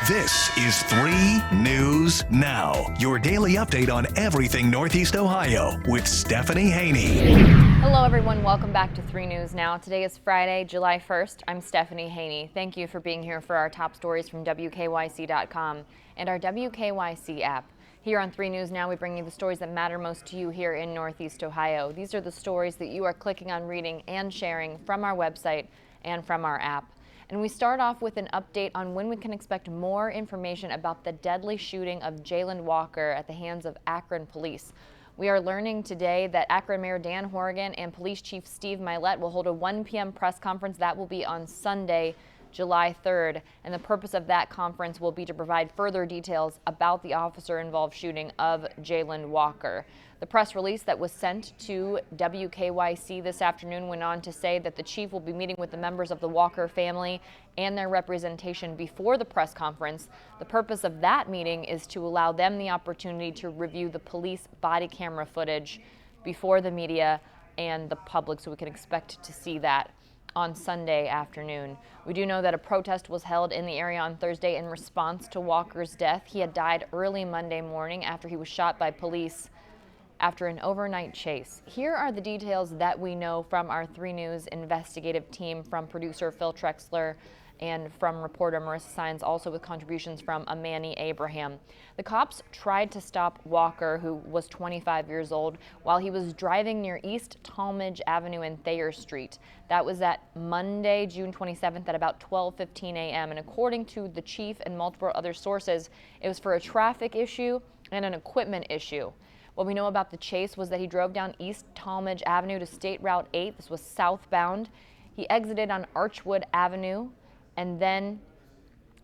This is 3 News Now, your daily update on everything Northeast Ohio with Stephanie Haney. Hello everyone, welcome back to 3 News Now. Today is Friday, July 1st. I'm Stephanie Haney. Thank you for being here for our top stories from WKYC.com and our WKYC app. Here on 3 News Now, we bring you the stories that matter most to you here in Northeast Ohio. These are the stories that you are clicking on reading and sharing from our website and from our app. And we start off with an update on when we can expect more information about the deadly shooting of Jayland Walker at the hands of Akron police. We are learning today that Akron Mayor Dan Horrigan and Police Chief Steve Milet will hold a 1 p.m. press conference. That will be on Sunday, July 3rd. And the purpose of that conference will be to provide further details about the officer-involved shooting of Jayland Walker. The press release that was sent to WKYC this afternoon went on to say that the chief will be meeting with the members of the Walker family and their representation before the press conference. The purpose of that meeting is to allow them the opportunity to review the police body camera footage before the media and the public, so we can expect to see that on Sunday afternoon. We do know that a protest was held in the area on Thursday in response to Walker's death. He had died early Monday morning after he was shot by police after an overnight chase. Here are the details that we know from our 3 News investigative team, from producer Phil Trexler and from reporter Marissa Sines, also with contributions from Amani Abraham. The cops tried to stop Walker, who was 25 years old, while he was driving near East Talmadge Avenue and Thayer Street. That was at Monday, June 27th at about 12:15 a.m. And according to the chief and multiple other sources, it was for a traffic issue and an equipment issue. What we know about the chase was that he drove down East Talmadge Avenue to State Route 8. This was southbound. He exited on Archwood Avenue, and then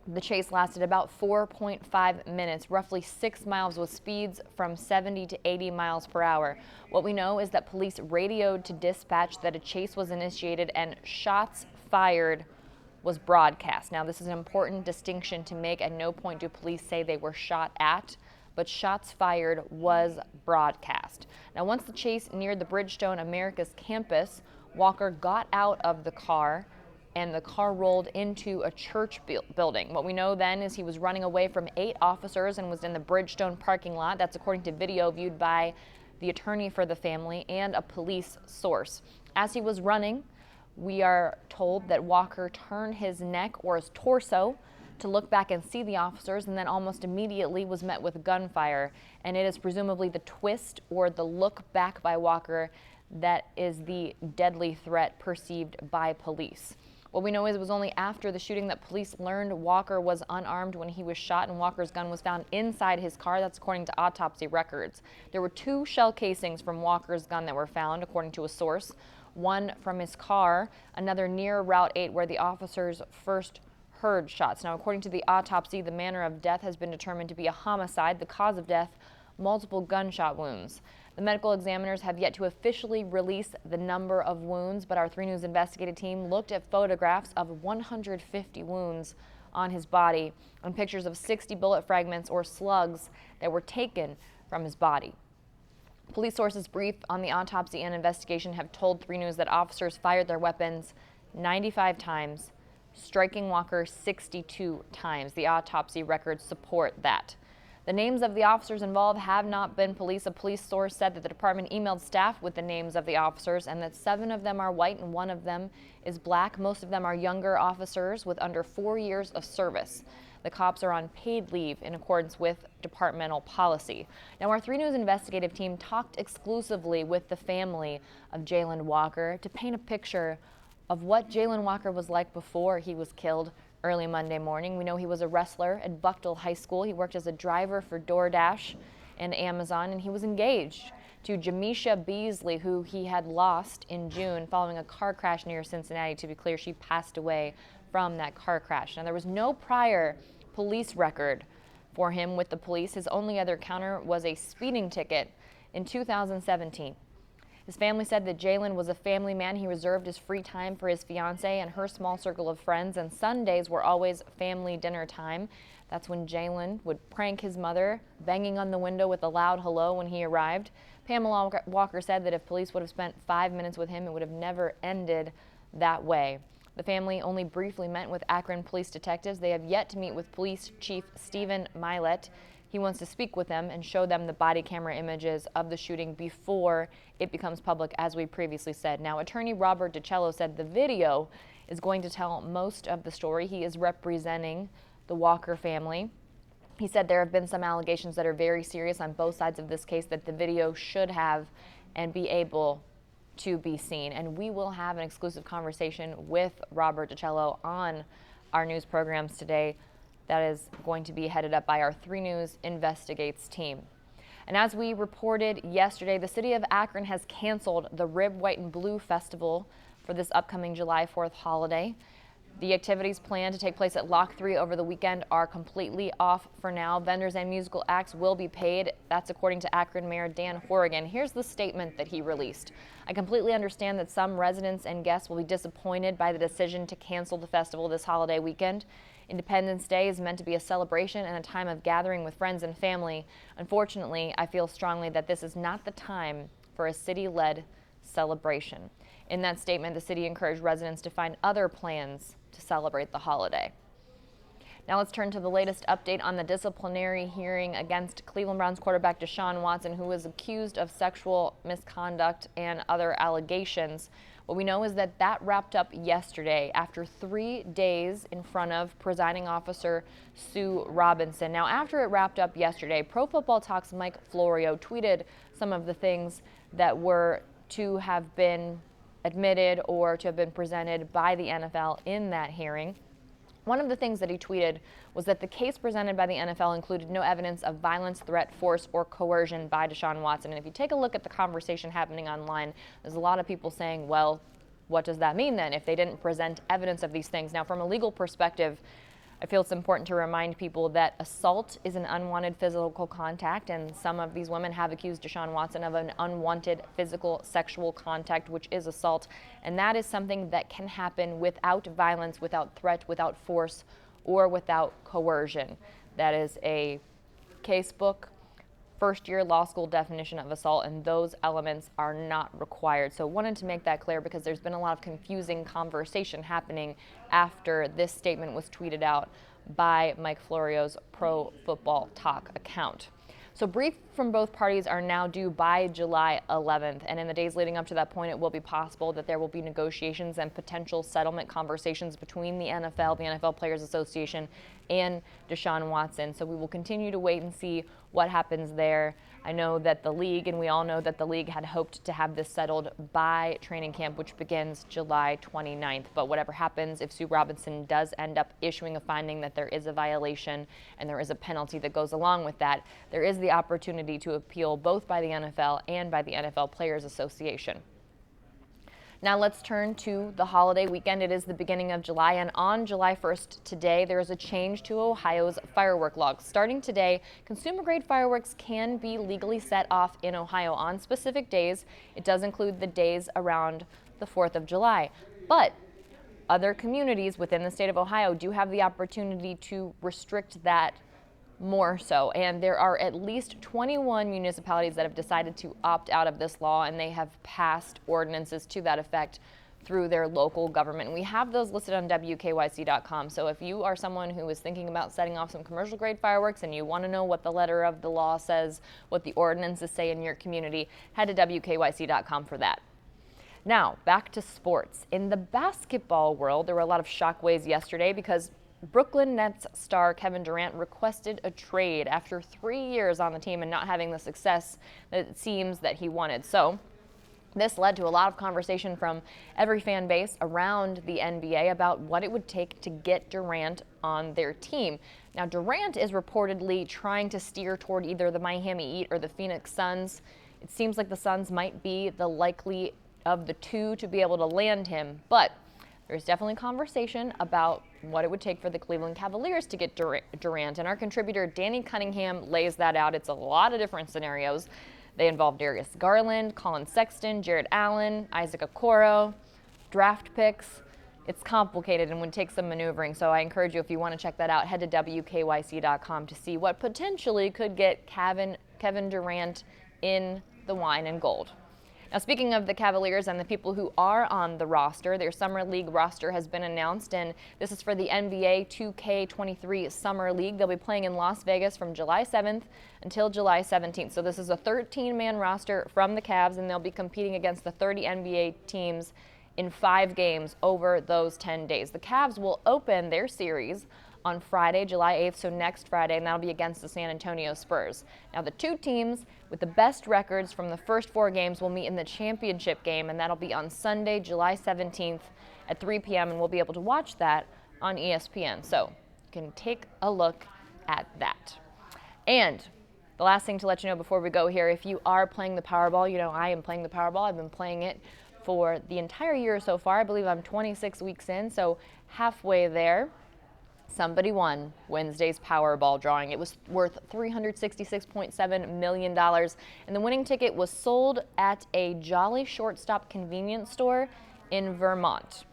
the chase lasted about 4.5 minutes, roughly 6 miles, with speeds from 70 to 80 miles per hour. What we know is that police radioed to dispatch that a chase was initiated and shots fired was broadcast. Now, this is an important distinction to make. At no point do police say they were shot at, but shots fired was broadcast. Now, once the chase neared the Bridgestone Americas campus, Walker got out of the car and the car rolled into a church building. What we know then is he was running away from 8 officers and was in the Bridgestone parking lot. That's according to video viewed by the attorney for the family and a police source. As he was running, we are told that Walker turned his neck or his torso to look back and see the officers, and then almost immediately was met with gunfire. And it is presumably the twist or the look back by Walker that is the deadly threat perceived by police. What we know is it was only after the shooting that police learned Walker was unarmed when he was shot, and Walker's gun was found inside his car. That's according to autopsy records. There were 2 shell casings from Walker's gun that were found, according to a source. One from his car, another near Route 8 where the officers first heard shots. Now, according to the autopsy, the manner of death has been determined to be a homicide. The cause of death, multiple gunshot wounds. The medical examiners have yet to officially release the number of wounds, but our 3 News investigative team looked at photographs of 150 wounds on his body and pictures of 60 bullet fragments or slugs that were taken from his body. Police sources briefed on the autopsy and investigation have told 3 News that officers fired their weapons 95 times, striking Walker 62 times. The autopsy records support that. The names of the officers involved have not been released. A police source said that the department emailed staff with the names of the officers and that 7 of them are white and 1 of them is black. Most of them are younger officers with under 4 years of service. The cops are on paid leave in accordance with departmental policy. Now, our 3 News investigative team talked exclusively with the family of Jayland Walker to paint a picture of what Jayland Walker was like before he was killed early Monday morning. We know he was a wrestler at Buckdale High School. He worked as a driver for DoorDash and Amazon, and he was engaged to Jamisha Beasley, who he had lost in June following a car crash near Cincinnati. To be clear, she passed away from that car crash. Now, there was no prior police record for him with the police. His only other encounter was a speeding ticket in 2017. His family said that Jayland was a family man. He reserved his free time for his fiancée and her small circle of friends, and Sundays were always family dinner time. That's when Jayland would prank his mother, banging on the window with a loud hello when he arrived. Pamela Walker said that if police would have spent 5 minutes with him, it would have never ended that way. The family only briefly met with Akron police detectives. They have yet to meet with Police Chief Stephen Milet. He wants to speak with them and show them the body camera images of the shooting before it becomes public, as we previously said. Now, attorney Robert DiCello said the video is going to tell most of the story. He is representing the Walker family. He said there have been some allegations that are very serious on both sides of this case that the video should have and be able to be seen. And we will have an exclusive conversation with Robert DiCello on our news programs today. That is going to be headed up by our 3 News Investigates team. And as we reported yesterday, the city of Akron has canceled the Rib, White, and Blue Festival for this upcoming July 4th holiday. The activities planned to take place at Lock 3 over the weekend are completely off for now. Vendors and musical acts will be paid. That's according to Akron Mayor Dan Horrigan. Here's the statement that he released. I completely understand that some residents and guests will be disappointed by the decision to cancel the festival this holiday weekend. Independence Day is meant to be a celebration and a time of gathering with friends and family. Unfortunately, I feel strongly that this is not the time for a city-led celebration. In that statement, the city encouraged residents to find other plans to celebrate the holiday. Now let's turn to the latest update on the disciplinary hearing against Cleveland Browns quarterback Deshaun Watson, who was accused of sexual misconduct and other allegations. What we know is that wrapped up yesterday after 3 days in front of presiding officer Sue Robinson. Now, after it wrapped up yesterday, Pro Football Talk's Mike Florio tweeted some of the things that were to have been admitted or to have been presented by the NFL in that hearing. One of the things that he tweeted was that the case presented by the NFL included no evidence of violence, threat, force, or coercion by Deshaun Watson. And if you take a look at the conversation happening online, there's a lot of people saying, well, what does that mean then if they didn't present evidence of these things? Now, from a legal perspective, I feel it's important to remind people that assault is an unwanted physical contact, and some of these women have accused Deshaun Watson of an unwanted physical sexual contact, which is assault, and that is something that can happen without violence, without threat, without force, or without coercion. That is a casebook first-year law school definition of assault, and those elements are not required. So wanted to make that clear because there's been a lot of confusing conversation happening after this statement was tweeted out by Mike Florio's Pro Football Talk account. So briefs from both parties are now due by July 11th, and in the days leading up to that point, it will be possible that there will be negotiations and potential settlement conversations between the NFL, the NFL Players Association, and Deshaun Watson. So we will continue to wait and see what happens there. I know that the league, and we all know that the league had hoped to have this settled by training camp, which begins July 29th. But whatever happens, if Sue Robinson does end up issuing a finding that there is a violation and there is a penalty that goes along with that, there is the opportunity to appeal both by the NFL and by the NFL Players Association. Now let's turn to the holiday weekend. It is the beginning of July, and on July 1st today, there is a change to Ohio's firework laws. Starting today, consumer-grade fireworks can be legally set off in Ohio on specific days. It does include the days around the 4th of July. But other communities within the state of Ohio do have the opportunity to restrict that more so, and there are at least 21 municipalities that have decided to opt out of this law, and they have passed ordinances to that effect through their local government. And we have those listed on WKYC.com. So if you are someone who is thinking about setting off some commercial grade fireworks and you want to know what the letter of the law says, what the ordinances say in your community, head to WKYC.com for that. Now, back to sports. In the basketball world, there were a lot of shockwaves yesterday because Brooklyn Nets star Kevin Durant requested a trade after 3 years on the team and not having the success that it seems that he wanted. So this led to a lot of conversation from every fan base around the NBA about what it would take to get Durant on their team. Now, Durant is reportedly trying to steer toward either the Miami Heat or the Phoenix Suns. It seems like the Suns might be the likely of the two to be able to land him, but there's definitely conversation about what it would take for the Cleveland Cavaliers to get Durant, and our contributor Danny Cunningham lays that out. It's a lot of different scenarios. They involve Darius Garland, Colin Sexton, Jared Allen, Isaac Okoro, draft picks. It's complicated and would take some maneuvering, so I encourage you, if you want to check that out, head to WKYC.com to see what potentially could get Kevin Durant in the wine and gold. Now, speaking of the Cavaliers and the people who are on the roster, their Summer League roster has been announced, and this is for the NBA 2K23 Summer League. They'll be playing in Las Vegas from July 7th until July 17th. So this is a 13-man roster from the Cavs, and they'll be competing against the 30 NBA teams in 5 games over those 10 days. The Cavs will open their series on Friday, July 8th, so next Friday, and that'll be against the San Antonio Spurs. Now, the 2 teams with the best records from the first 4 games will meet in the championship game, and that'll be on Sunday, July 17th at 3 p.m., and we'll be able to watch that on ESPN. So you can take a look at that. And the last thing to let you know before we go here, if you are playing the Powerball, you know I am playing the Powerball. I've been playing it for the entire year so far. I believe I'm 26 weeks in, so halfway there. Somebody won Wednesday's Powerball drawing. It was worth $366.7 million, and the winning ticket was sold at a Jolly Shortstop convenience store in Vermont.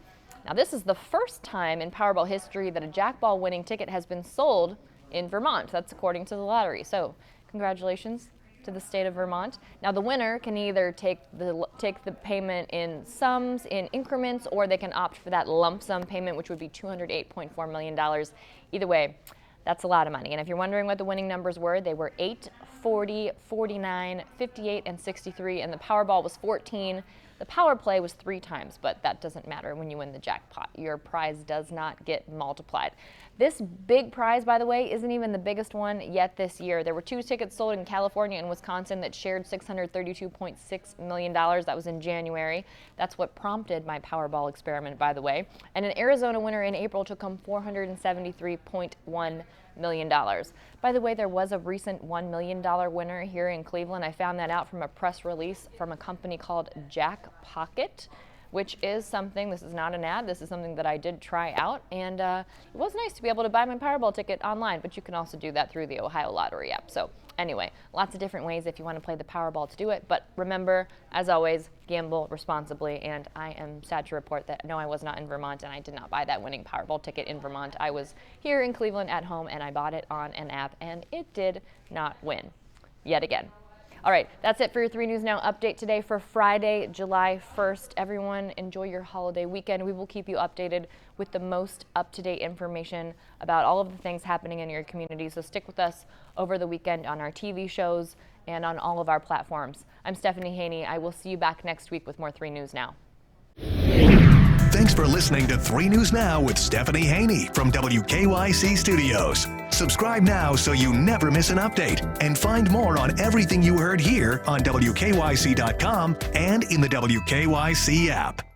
Now, this is the first time in Powerball history that a Jackball winning ticket has been sold in Vermont. That's according to the lottery. So, congratulations to the state of Vermont. Now, the winner can either take the payment in sums, in increments, or they can opt for that lump sum payment, which would be $208.4 million. Either way, that's a lot of money. And if you're wondering what the winning numbers were, they were 8, 40, 49, 58, and 63, and the Powerball was 14. The power play was 3 times, but that doesn't matter when you win the jackpot. Your prize does not get multiplied. This big prize, by the way, isn't even the biggest one yet this year. There were 2 tickets sold in California and Wisconsin that shared $632.6 million. That was in January. That's what prompted my Powerball experiment, by the way. And an Arizona winner in April took home $473.1 million. By the way, there was a recent $1 million winner here in Cleveland. I found that out from a press release from a company called Jack Pocket, which is something, this is not an ad, this is something that I did try out, and it was nice to be able to buy my Powerball ticket online, but you can also do that through the Ohio Lottery app. So anyway, lots of different ways if you want to play the Powerball to do it, but remember, as always, gamble responsibly, and I am sad to report that no, I was not in Vermont, and I did not buy that winning Powerball ticket in Vermont. I was here in Cleveland at home, and I bought it on an app, and it did not win, yet again. All right, that's it for your 3 News Now update today for Friday, July 1st. Everyone, enjoy your holiday weekend. We will keep you updated with the most up-to-date information about all of the things happening in your community. So stick with us over the weekend on our TV shows and on all of our platforms. I'm Stephanie Haney. I will see you back next week with more 3 News Now. Thanks for listening to 3 News Now with Stephanie Haney from WKYC Studios. Subscribe now so you never miss an update, and find more on everything you heard here on WKYC.com and in the WKYC app.